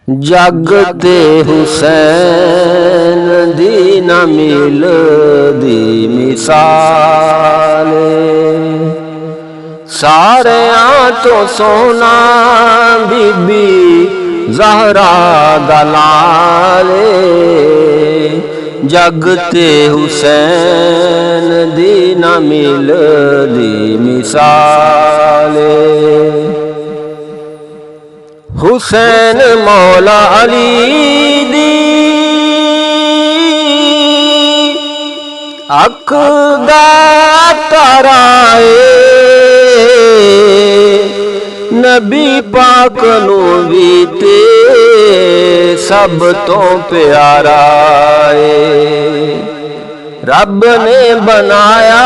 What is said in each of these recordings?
जग ते हुसैन दी न मिलदी मिसाल, सारियां तो सोना बीबी ज़हरा दा लाल। जग ते हुसैन दी न मिलदी मिसाल। हुसैन मौला अली दी अख दा ताराए, नबी पाक नू भी ते सब तो प्यारा है। रब ने बनाया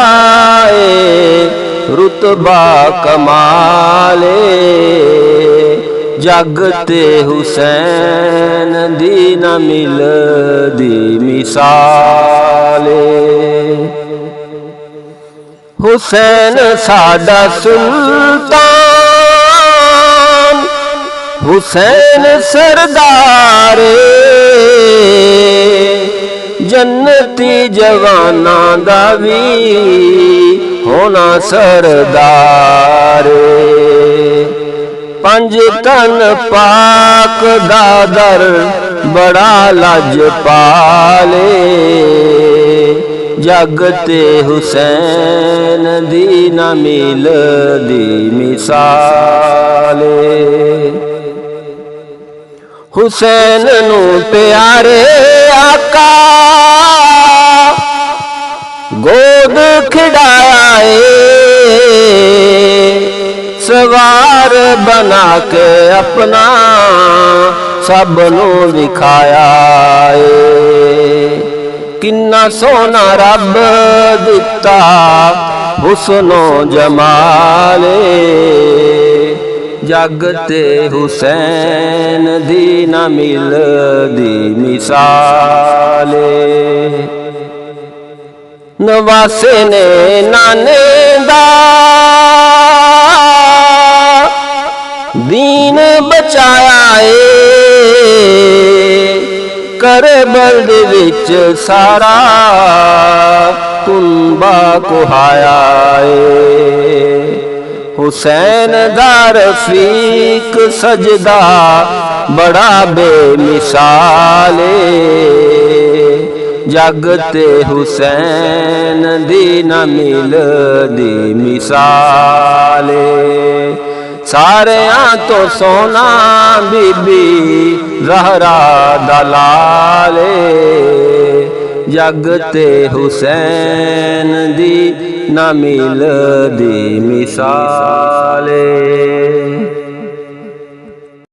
है रुतबा कमाले, जग ते हुसैन दी न मिलदी मिसाल। हुसैन साडा सुल्तान, हुसैन सरदार, जन्नती जवाना दा भी होना सरदार। पंज तन पाक दादर बड़ा लजपाले, जग ते हुसैन दी न मिलदी मिसाल। हुसैन नू प्यारे आका गोद खिडाया है, सवार बना के अपना सबनू दिखाया है। किन्ना सोना रब दिता हुस्नो जमाले, जग ते हुसैन दी न मिलदी मिसाल। नवासे ने नाने दा दीन बचाया है, करबल दे विच सारा कुंबा कुहाया है। हुसैन दा रफीक सजदा बड़ा बेमिसाल, जग ते हुसैन दी न मिलदी मिसाल। सारियां तो सोना बीबी ज़हरा दा लाल, जग ते हुसैन दी न मिलदी मिसाल।